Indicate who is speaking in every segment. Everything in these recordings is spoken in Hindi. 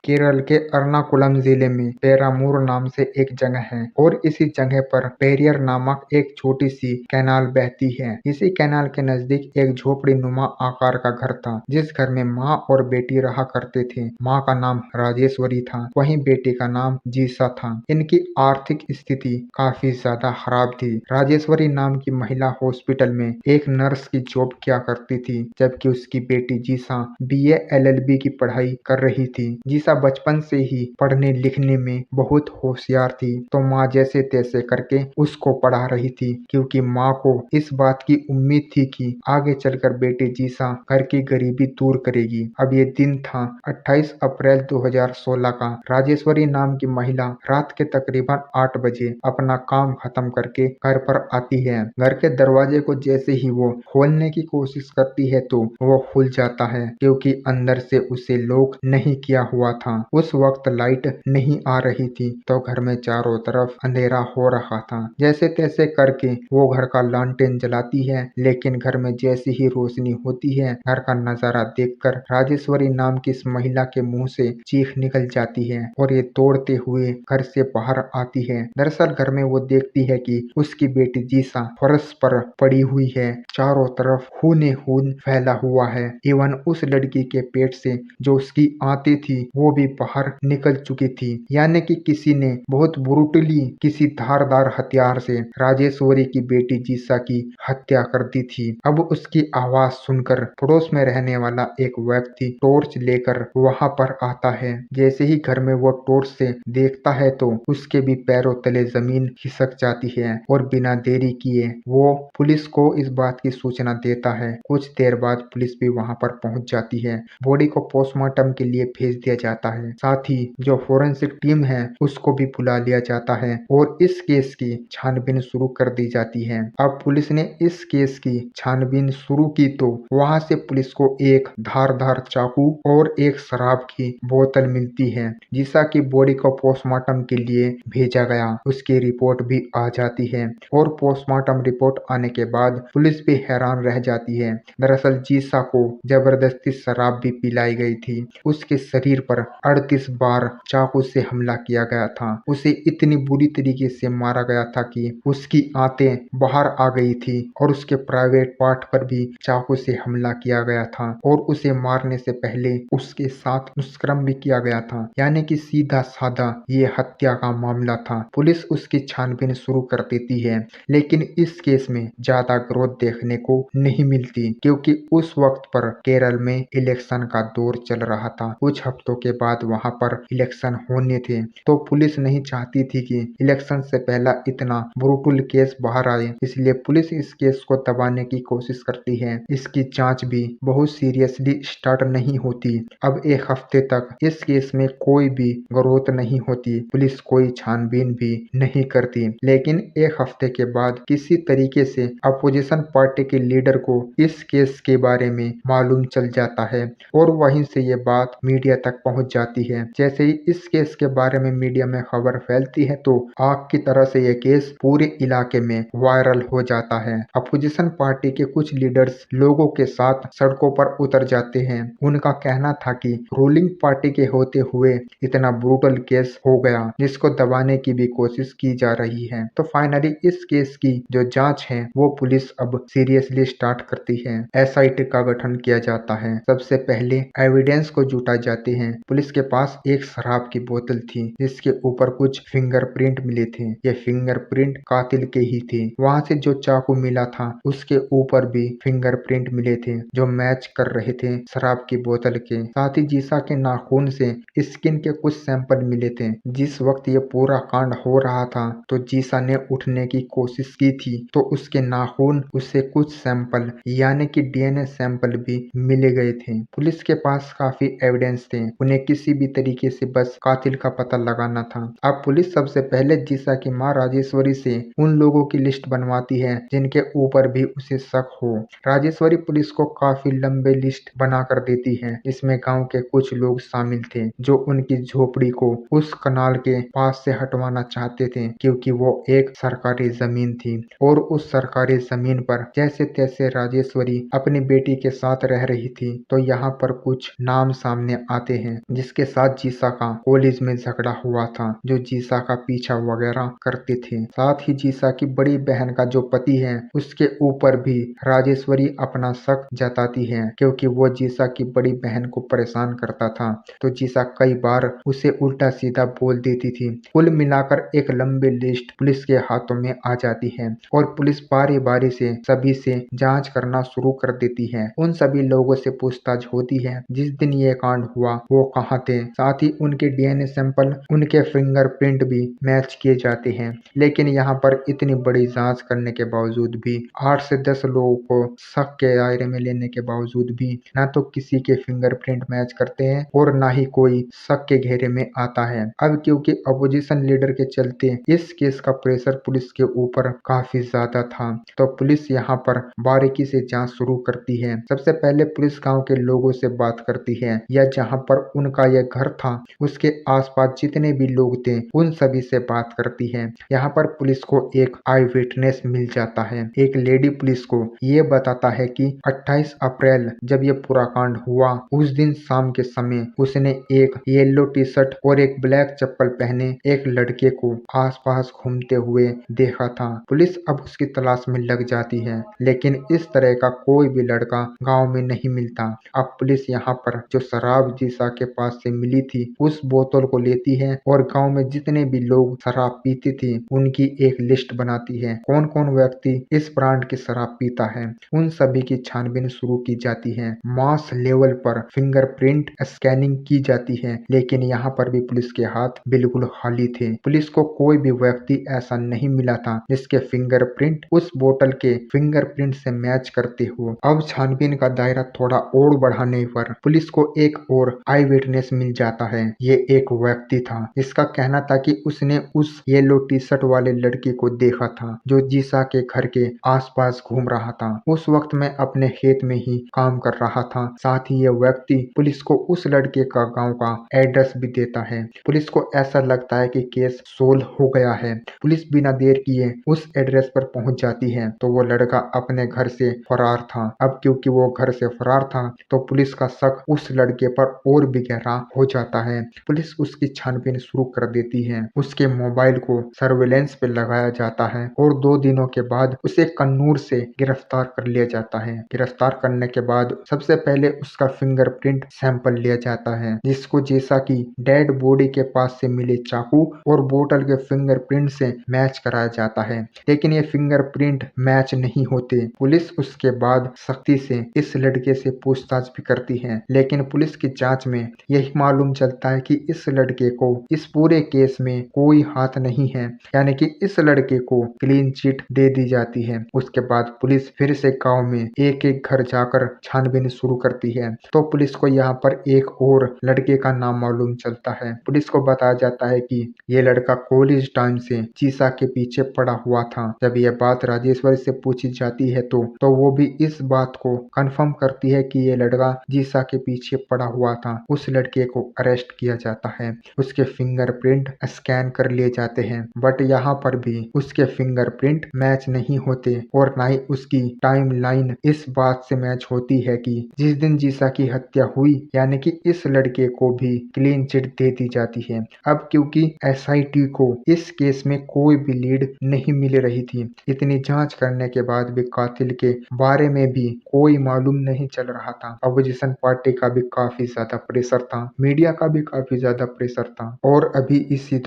Speaker 1: केरल के एर्नाकुलम जिले में पेरामूर नाम से एक जगह है और इसी जगह पर पेरियर नामक एक छोटी सी कैनाल बहती है। इसी कैनाल के नजदीक एक झोपड़ी नुमा आकार का घर था, जिस घर में माँ और बेटी रहा करते थे। माँ का नाम राजेश्वरी था, वहीं बेटी का नाम जीसा था। इनकी आर्थिक स्थिति काफी ज्यादा खराब थी। राजेश्वरी नाम की महिला हॉस्पिटल में एक नर्स की जॉब किया करती थी, जबकि उसकी बेटी जीसा बीए एलएलबी की पढ़ाई कर रही थी। जीसा बचपन से ही पढ़ने लिखने में बहुत होशियार थी, तो माँ जैसे तैसे करके उसको पढ़ा रही थी, क्योंकि माँ को इस बात की उम्मीद थी कि आगे चलकर बेटी जीसा घर की गरीबी दूर करेगी। अब ये दिन था 28 अप्रैल 2016 का। राजेश्वरी नाम की महिला रात के तकरीबन 8 बजे अपना काम खत्म करके घर पर आती है। घर के दरवाजे को जैसे ही वो खोलने की कोशिश करती है तो वो खुल जाता है, क्योंकि अंदर से उसे लॉक नहीं किया हुआ था। उस वक्त लाइट नहीं आ रही थी, तो घर में चारों तरफ अंधेरा हो रहा था। जैसे तैसे करके वो घर का लालटेन जलाती है, लेकिन घर में जैसी ही रोशनी होती है, घर का नजारा देखकर राजेश्वरी नाम की इस महिला के मुंह से चीख निकल जाती है और ये दौड़ते हुए घर से बाहर आती है। दरअसल घर में वो देखती है कि उसकी बेटी जीसा फर्श पर पड़ी हुई है, चारों तरफ खून ही खून फैला हुआ है। इवन उस लड़की के पेट से जो उसकी आंतें थी वो भी बाहर निकल चुकी थी, यानी कि किसी ने बहुत ब्रूटली किसी धारदार हथियार से राजेश्वरी की बेटी जीसा की हत्या कर दी थी। अब उसकी आवाज सुनकर पड़ोस में रहने वाला एक व्यक्ति टॉर्च लेकर वहां पर आता है। जैसे ही घर में वो टॉर्च से देखता है तो उसके भी पैरों तले जमीन खिसक जाती है और बिना देरी किए वो पुलिस को इस बात की सूचना देता है। कुछ देर बाद पुलिस भी वहां पर पहुंच जाती है। बॉडी को पोस्टमार्टम के लिए भेज दिया जाता है। साथ ही जो फोरेंसिक टीम है उसको भी बुला लिया जाता है और इस केस की छानबीन शुरू कर दी जाती है। अब पुलिस ने इस केस की छानबीन शुरू की तो वहां से पुलिस को एक धारदार चाकू और एक शराब की बोतल मिलती है। जीसा की बॉडी को पोस्टमार्टम के लिए भेजा गया, उसकी रिपोर्ट भी आ जाती है और पोस्टमार्टम रिपोर्ट आने के बाद पुलिस भी हैरान रह जाती है। दरअसल जीसा को जबरदस्ती शराब भी पिलाई गई थी। उसके शरीर पर 38 बार चाकू से हमला किया गया था। उसे इतनी बुरी तरीके से मारा गया था कि उसकी आंतें बाहर आ गई थी और उसके प्राइवेट पार्ट पर भी चाकू से हमला किया गया था और उसे मारने से पहले उसके साथ दुष्कर्म भी किया गया था, यानी कि सीधा साधा ये हत्या का मामला था। पुलिस उसकी छानबीन शुरू कर देती है, लेकिन इस केस में ज्यादा ग्रोथ देखने को नहीं मिलती, क्योंकि उस वक्त पर केरल में इलेक्शन का दौर चल रहा था। कुछ हफ्तों के बाद वहां पर इलेक्शन होने थे, तो पुलिस नहीं चाहती थी कि इलेक्शन से पहला इतना ब्रूटल केस बाहर आए, इसलिए पुलिस इस केस को दबाने की कोशिश करती है। इसकी जांच भी बहुत सीरियसली स्टार्ट नहीं होती। अब एक हफ्ते तक इस केस में कोई भी ग्रोथ नहीं होती, पुलिस कोई छानबीन भी नहीं करती। लेकिन एक हफ्ते के बाद किसी तरीके से अपोजिशन पार्टी के लीडर को इस केस के बारे में मालूम चल जाता है और वहीं से ये बात मीडिया तक पहुंच जाती है। जैसे ही इस केस के बारे में मीडिया में खबर फैलती है तो आग की तरह से ये केस पूरे इलाके में वायरल हो जाता है। अपोजिशन पार्टी के कुछ लीडर्स लोगों के साथ सड़कों पर उतर जाते हैं। उनका कहना था कि रूलिंग पार्टी के होते हुए इतना ब्रूटल केस हो गया, जिसको दबाने की भी कोशिश की जा रही है। तो फाइनली इस केस की जो जांच है वो पुलिस अब सीरियसली स्टार्ट करती है। एसआईटी का गठन किया जाता है। सबसे पहले एविडेंस को जुटा जाते हैं। पुलिस के पास एक शराब की बोतल थी जिसके ऊपर कुछ फिंगरप्रिंट मिले थे। ये फिंगरप्रिंट कातिल के ही थे। वहां से जो चाकू मिला था उसके ऊपर भी फिंगरप्रिंट मिले थे जो मैच कर रहे थे शराब की बोतल के। साथ ही जीसा के नाखून से स्किन के कुछ सैंपल मिले थे। जिस वक्त ये पूरा कांड हो रहा था तो जीसा ने उठने की कोशिश की थी, तो उसके नाखून उससे कुछ सैंपल यानी कि डीएनए सैंपल भी मिले गए थे। पुलिस के पास काफी एविडेंस थे, उन्हें किसी भी तरीके से बस कातिल का पता लगाना था। अब पुलिस सबसे पहले जीसा की मां राजेश्वरी से उन लोगों की लिस्ट बनवाती है जिनके ऊपर भी उसे शक हो। राजेश्वरी पुलिस को काफी लंबे लिस्ट बना कर देती है। इसमें गांव के कुछ लोग शामिल थे जो उनकी झोपड़ी को उस कनाल के पास से हटवाना चाहते थे, क्योंकि वो एक सरकारी जमीन थी और उस सरकारी जमीन पर जैसे तैसे राजेश्वरी अपनी बेटी के साथ रह रही थी। तो यहाँ पर कुछ नाम सामने आते हैं जिसके साथ जीसा का कॉलेज में झगड़ा हुआ था, जो जीसा का पीछा वगैरह करते थे। साथ ही जीसा की बड़ी बहन का जो पति है उसके ऊपर भी राजेश्वरी अपना शक जताती है, क्योंकि वो जीसा की बड़ी बहन को परेशान करता था। तो जीसा कई बार उसे उल्टा सीधा बोल देती थी। कुल मिलाकर एक लंबी लिस्ट पुलिस के हाथों में आ जाती है और पुलिस बारी बारी से सभी से जांच करना शुरू कर देती है। उन सभी लोगों से पूछताछ होती है जिस दिन ये कांड हुआ वो कहाँ थे। साथ ही उनके डीएनए सैंपल, उनके फिंगरप्रिंट भी मैच किए जाते हैं। लेकिन यहाँ पर इतनी बड़ी जांच करने के बावजूद भी 8 से 10 लोगों को शक के दायरे में लेने के बावजूद भी ना तो किसी के फिंगरप्रिंट मैच करते हैं और ना ही कोई शक के घेरे में आता है। अब क्योंकि अपोजिशन लीडर के चलते इस केस का प्रेशर पुलिस के ऊपर काफी ज्यादा था, तो पुलिस यहाँ पर बारीकी से जांच शुरू करती है। सबसे पहले पुलिस गांव के लोगों से बात करती है, या जहाँ पर उनका यह घर था उसके आसपास जितने भी लोग थे उन सभी से बात करती है। यहाँ पर पुलिस को एक आई विटनेस मिल जाता है। एक लेडी पुलिस को ये बताता है कि 28 अप्रैल जब ये पूरा कांड हुआ उस दिन शाम के समय उसने एक येलो टी शर्ट और एक ब्लैक चप्पल पहने एक लड़के को आसपास घूमते हुए देखा था। पुलिस अब उसकी तलाश में लग जाती है, लेकिन इस तरह का कोई भी लड़का गांव में नहीं मिलता। अब पुलिस यहाँ पर जो शराब जीसा के पास से मिली थी उस बोतल को लेती है और गांव में जितने भी लोग शराब पीते थे उनकी एक लिस्ट बनाती है। कौन कौन व्यक्ति इस ब्रांड की शराब पीता है, उन सभी की छानबीन शुरू की जाती है। मास लेवल पर फिंगरप्रिंट स्कैनिंग की जाती है, लेकिन यहाँ पर भी पुलिस के हाथ बिल्कुल खाली थे। पुलिस को कोई भी व्यक्ति ऐसा नहीं मिला था जिसके फिंगरप्रिंट उस बोतल के फिंगरप्रिंट से मैच करते हो। अब छानबीन का दायरा थोड़ा और बढ़ाने पर पुलिस को एक और आई विटनेस मिल जाता है। ये एक व्यक्ति था जिसका कहना था कि उसने उस येलो टी शर्ट वाले लड़के को देखा था जो जीसा के घर के आसपास घूम रहा था। उस वक्त मैं अपने खेत में ही काम कर रहा था। साथ ही यह व्यक्ति पुलिस को उस लड़के का गांव का एड्रेस भी देता है। पुलिस को ऐसा लगता है कि केस सोल्व हो गया है। पुलिस बिना देर किए उस एड्रेस पर पहुंच जाती है तो वो लड़का अपने घर से फरार था। अब क्योंकि वो घर से फरार था तो पुलिस का शक उस लड़के पर और भी गहरा हो जाता है। पुलिस उसकी छानबीन शुरू कर देती है। उसके मोबाइल को सर्वेलेंस पे लगाया जाता है और 2 दिनों के बाद उसे कन्नूर से गिरफ्तार कर लिया जाता है। गिरफ्तार करने के बाद सबसे पहले उसका फिंगरप्रिंट सैंपल लिया जाता है, जिसको जैसा कि डेड बॉडी के पास से मिले चाकू और बोतल के फिंगरप्रिंट से मैच कराया जाता है, लेकिन ये फिंगरप्रिंट मैच नहीं होते। पुलिस उसके बाद सख्ती से इस लड़के से पूछताछ भी करती है, लेकिन पुलिस की जांच में यही मालूम चलता है कि इस लड़के को इस पूरे केस में कोई हाथ नहीं है, यानी कि इस लड़के को क्लीन चिट दे दी जाती है। उसके बाद पुलिस फिर से गांव में एक एक घर जाकर छानबीन शुरू करती है, तो पुलिस को यहाँ पर एक और लड़के का नाम मालूम चलता है। पुलिस को बताया जाता है कि ये लड़का कॉलेज टाइम से जीसा के पीछे पड़ा हुआ था। जब यह बात राजेश्वरी से पूछी जाती है तो वो भी इस बात को कंफर्म करती है कि ये लड़का जीसा के पीछे पड़ा हुआ था। उस लड़के को अरेस्ट किया जाता है, उसके फिंगरप्रिंट स्कैन कर लिए जाते हैं, बट यहाँ पर भी उसके फिंगरप्रिंट मैच नहीं होते और ना ही उसकी टाइमलाइन इस बात से मैच होती है कि जिस दिन जीसा की हत्या हुई, यानी कि इस लड़के को भी क्लीन चिट दे दी जाती है। अब क्योंकि एसआईटी को इस केस में कोई भी लीड नहीं मिल रही थी, इतनी जांच करने के बाद भी कातिल के बारे में भी कोई मालूम नहीं चल रहा था। अपोजिशन पार्टी का भी काफी ज्यादा प्रेशर था, मीडिया का भी काफी ज्यादा प्रेशर था और अभी इसी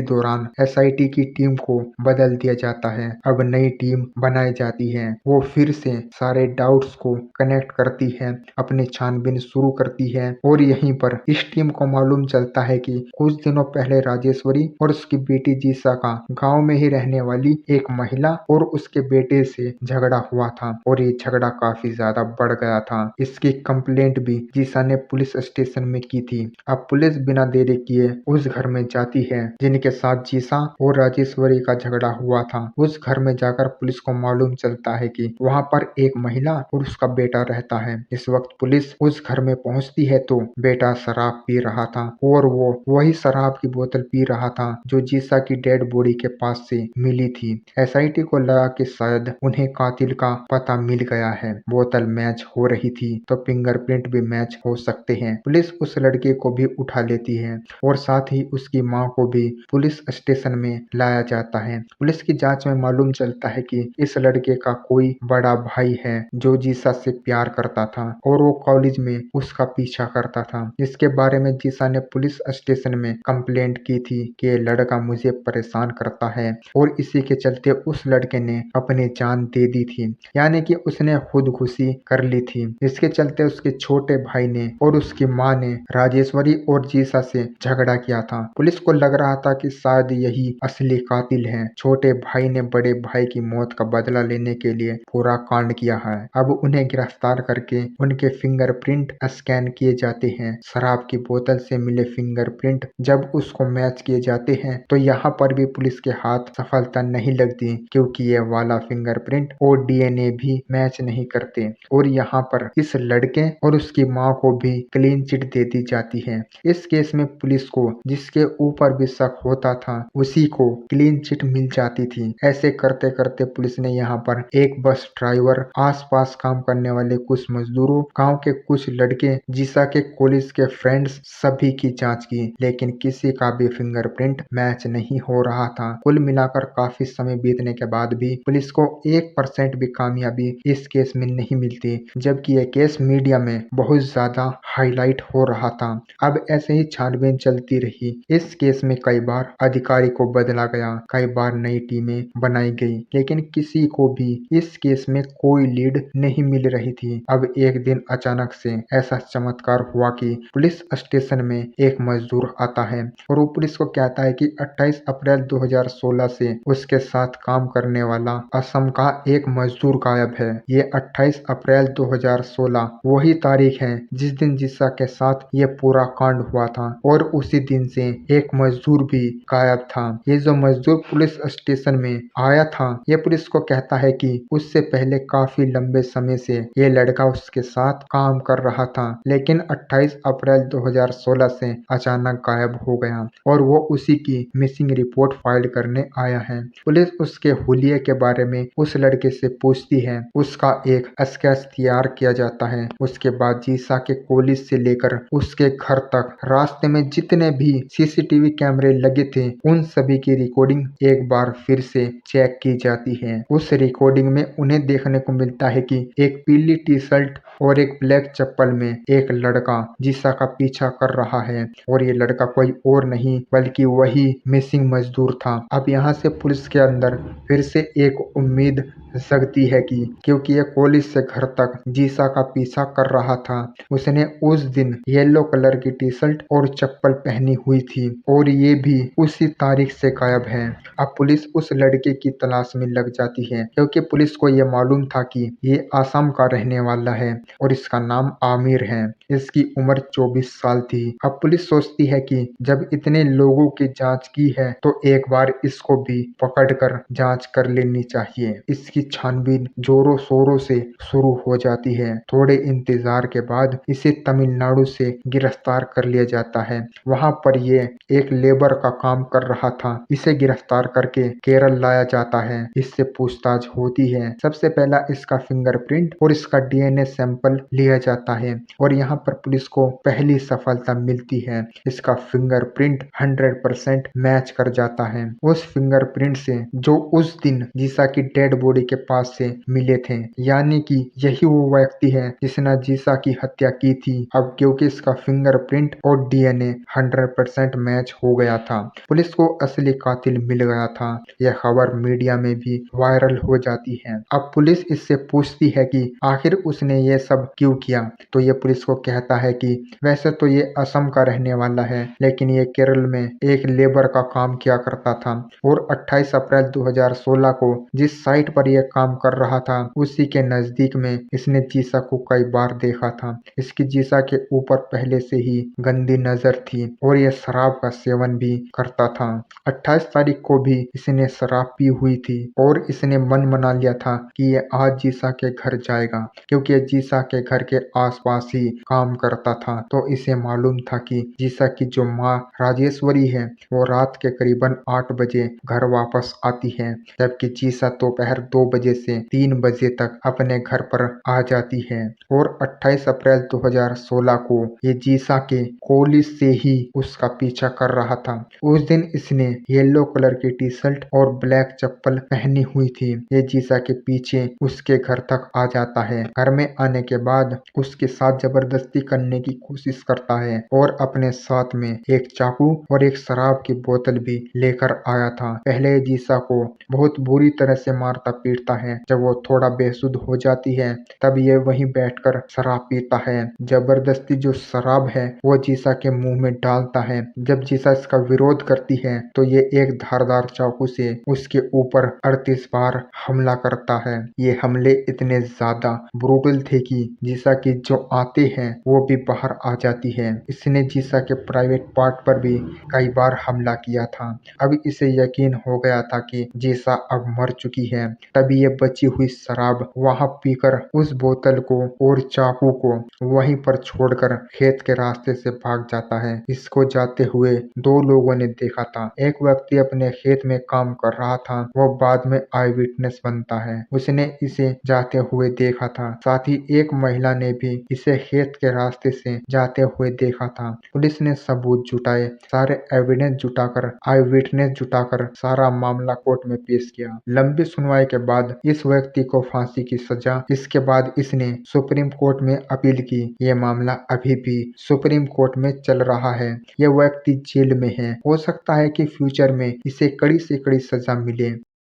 Speaker 1: दौरान एसआईटी की टीम को बदल दिया जाता है। अब नई टीम बनाई जाती है, वो फिर से सारे डाउट्स को कनेक्ट करती है, अपनी छानबीन शुरू करती है और यहीं पर इस टीम को मालूम चलता है कि कुछ दिनों पहले राजेश्वरी और उसकी बेटी जीसा का गांव में ही रहने वाली एक महिला और उसके बेटे से झगड़ा हुआ था और ये झगड़ा काफी ज्यादा बढ़ गया था। इसकी कंप्लेंट भी जीसा ने पुलिस स्टेशन में की थी। अब पुलिस बिना देरी किए उस घर में जाती है जिनके साथ जीसा और राजेश्वरी का झगड़ा हुआ था। उस घर में जाकर पुलिस को मालूम चलता है कि वहां पर एक महिला और उसका बेटा रहता है। इस वक्त पुलिस उस घर में पहुंचती है तो बेटा शराब पी रहा था और वो वही शराब की बोतल पी रहा था जो जीसा की डेड बॉडी के पास से मिली थी। एसआईटी को लगा कि शायद उन्हें कातिल का पता मिल गया है। बोतल मैच हो रही थी तो फिंगरप्रिंट भी मैच हो सकते हैं। पुलिस उस लड़के को भी उठा लेती है और साथ ही उसकी माँ को भी पुलिस स्टेशन में लाया जाता है। पुलिस की जांच में मालूम चलता है कि इस लड़के का कोई बड़ा भाई है जो जीसा से प्यार करता था और वो कॉलेज में उसका पीछा करता था। इसके बारे में जीसा ने पुलिस स्टेशन में कंप्लेंट की थी कि ये लड़का मुझे परेशान करता है और इसी के चलते उस लड़के ने अपनी जान दे दी थी, यानी कि उसने खुदकुशी कर ली थी। इसके चलते उसके छोटे भाई ने और उसकी माँ ने राजेश्वरी और जीसा से झगड़ा किया था। पुलिस को लग रहा था कि शायद यही असली कातिल है। छोटे भाई ने बड़े भाई की मौत का बदला लेने के लिए पूरा कांड किया है। अब उन्हें गिरफ्तार करके उनके फिंगरप्रिंट स्कैन किए जाते हैं। शराब की बोतल से मिले फिंगरप्रिंट जब उसको मैच किए जाते हैं तो यहाँ पर भी पुलिस के हाथ सफलता नहीं लगती, क्योंकि ये वाला फिंगरप्रिंट और डीएनए भी मैच नहीं करते और यहाँ पर इस लड़के और उसकी माँ को भी क्लीन चिट दे दी जाती है। इस केस में पुलिस को जिसके ऊपर भी शक होता था उसी को क्लीन चिट मिल जाती थी। ऐसे करते करते पुलिस ने यहाँ पर एक बस ड्राइवर, आसपास काम करने वाले कुछ मजदूरों, गांव के कुछ लड़के, जीसा के कॉलेज के फ्रेंड्स सभी की जांच की, लेकिन किसी का भी फिंगरप्रिंट मैच नहीं हो रहा था। कुल मिलाकर काफी समय बीतने के बाद भी पुलिस को 1% भी कामयाबी इस केस में नहीं मिलती, जबकि यह केस मीडिया में बहुत ज्यादा हाईलाइट हो रहा था। अब ऐसे ही छानबीन चलती रही। इस केस में कई बार अधिकारी को बदला गया, कई बार नई टीमें बनाई गई, लेकिन किसी को भी इस केस में कोई लीड नहीं मिल रही थी। अब एक दिन अचानक से ऐसा चमत्कार हुआ कि पुलिस स्टेशन में एक मजदूर आता है और वो पुलिस को कहता है कि 28 अप्रैल 2016 से उसके साथ काम करने वाला असम का एक मजदूर गायब है। ये 28 अप्रैल 2016 वही तारीख है जिस दिन जिस्सा के साथ ये पूरा कांड हुआ था और उसी दिन से एक मजदूर भी गायब था। ये जो मजदूर पुलिस स्टेशन में आया था, ये पुलिस को कहता है कि उससे पहले काफी लंबे समय से ये लड़का उसके साथ काम कर रहा था, लेकिन 28 अप्रैल 2016 से अचानक गायब हो गया और वो उसी की मिसिंग रिपोर्ट फाइल करने आया है। पुलिस उसके हुलिये के बारे में उस लड़के से पूछती है। उसका एक स्केच तैयार किया जाता है। उसके बाद जीसा के कॉलेज से लेकर उसके घर तक रास्ते में जितने भी सीसीटीवी कैमरे लगे थे उन सभी की रिकॉर्डिंग एक बार फिर से चेक की जाती है। उस रिकॉर्डिंग में उन्हें देखने को मिलता है कि एक पीली टी शर्ट और एक ब्लैक चप्पल में एक लड़का जीसा का पीछा कर रहा है और ये लड़का कोई और नहीं बल्कि वही मिसिंग मजदूर था। अब यहाँ से पुलिस के अंदर फिर से एक उम्मीद जगती है कि क्योंकि ये कॉलेज से घर तक जीसा का पीछा कर रहा था, उसने उस दिन येलो कलर की टी शर्ट और चप्पल पहनी हुई थी और ये भी उसी तारीख से गायब है। अब पुलिस उस लड़के की तलाश में लग जाती है, क्योंकि पुलिस को ये मालूम था कि ये आसाम का रहने वाला है और इसका नाम आमिर है। इसकी उम्र 24 साल थी। अब पुलिस सोचती है कि जब इतने लोगों की जांच की है तो एक बार इसको भी पकड़कर जांच कर लेनी चाहिए। इसकी छानबीन जोरों शोरों से शुरू हो जाती है। थोड़े इंतजार के बाद इसे तमिलनाडु से गिरफ्तार कर लिया जाता है। वहां पर ये एक लेबर का काम कर रहा था। इसे गिरफ्तार करके केरल लाया जाता है। इससे पूछताछ होती है। सबसे पहला इसका फिंगरप्रिंट और इसका डीएनए सैंपल लिया जाता है और यहाँ पर पुलिस को पहली सफलता मिलती है। इसका फिंगरप्रिंट 100% मैच कर जाता है उस फिंगरप्रिंट से जो उस दिन जीसा की डेड बॉडी के पास से मिले थे, यानी कि यही वो व्यक्ति है जिसने जीसा की हत्या की थी। अब क्योंकि इसका फिंगरप्रिंट और डीएनए 100% मैच हो गया था, पुलिस को असली कातिल मिल गया था। यह खबर मीडिया में भी वायरल हो जाती है। अब पुलिस इससे पूछती है कि आखिर उसने ये सब क्यों किया, तो ये पुलिस को कहता है कि वैसे तो ये असम का रहने वाला है, लेकिन ये केरल में एक लेबर का काम किया करता था और 28 अप्रैल 2016 को जिस साइट पर यह काम कर रहा था उसी के नजदीक में इसने जीसा को कई बार देखा था। इसकी जीसा के ऊपर पहले से ही गंदी नजर थी और यह शराब का सेवन भी करता था। 28 तारीख को भी इसने शराब पी हुई थी और इसने मन बना लिया था कि ये आज जीसा के घर जाएगा, क्योंकि ये जीसा के घर के आसपास ही काम करता था। तो इसे मालूम था कि जीसा की जो माँ राजेश्वरी है वो रात के करीबन 8 बजे घर वापस आती है, जबकि जीसा दोपहर 2 बजे से 3 बजे तक अपने घर पर आ जाती है। और 28 अप्रैल 2016 को ये जीसा के कॉलेज से ही उसका पीछा कर रहा था। उस दिन इसने येलो कलर की टी शर्ट और ब्लैक चप्पल पहनी हुई थी। ये जीसा के पीछे उसके घर तक आ जाता है। घर में आने के बाद उसके साथ जबरदस्ती करने की कोशिश करता है और अपने साथ में एक चाकू और एक शराब की बोतल भी लेकर आया था। पहले ये जीसा को बहुत बुरी तरह से मारता पीटता है। जब वो थोड़ा बेसुध हो जाती है तब ये वहीं बैठकर शराब पीता है। जबरदस्ती जो शराब है वो जीसा के मुंह में डालता है। जब जीसा इसका विरोध करती है तो ये एक धारदार चाकू से उसके ऊपर 38 बार हमला करता है। ये हमले इतने ज्यादा ब्रूटल थे कि जीसा की जो आते हैं वो भी बाहर आ जाती है। इसने जीसा के प्राइवेट पार्ट पर भी कई बार हमला किया था। अब इसे यकीन हो गया था कि जीसा अब मर चुकी है। तभी ये बची हुई शराब वहां पीकर उस बोतल को और चाकू को वहीं पर छोड़कर खेत के रास्ते से भाग जाता है। इसको जाते हुए दो लोगों ने देखा था। एक व्यक्ति अपने खेत में काम कर रहा था, वो बाद में आई विटनेस बनता है। उसने इसे जाते हुए देखा था। साथ ही एक महिला ने भी इसे खेत के रास्ते से जाते हुए देखा था। पुलिस ने सबूत जुटाए, सारे एविडेंस जुटाकर, आई विटनेस जुटाकर सारा मामला कोर्ट में पेश किया। लंबी सुनवाई के बाद इस व्यक्ति को फांसी की सजा। इसके बाद इसने सुप्रीम कोर्ट में अपील की। ये मामला अभी भी सुप्रीम कोर्ट में चल रहा है। ये व्यक्ति जेल में है। हो सकता है कि फ्यूचर में इसे कड़ी से कड़ी सजा मिले।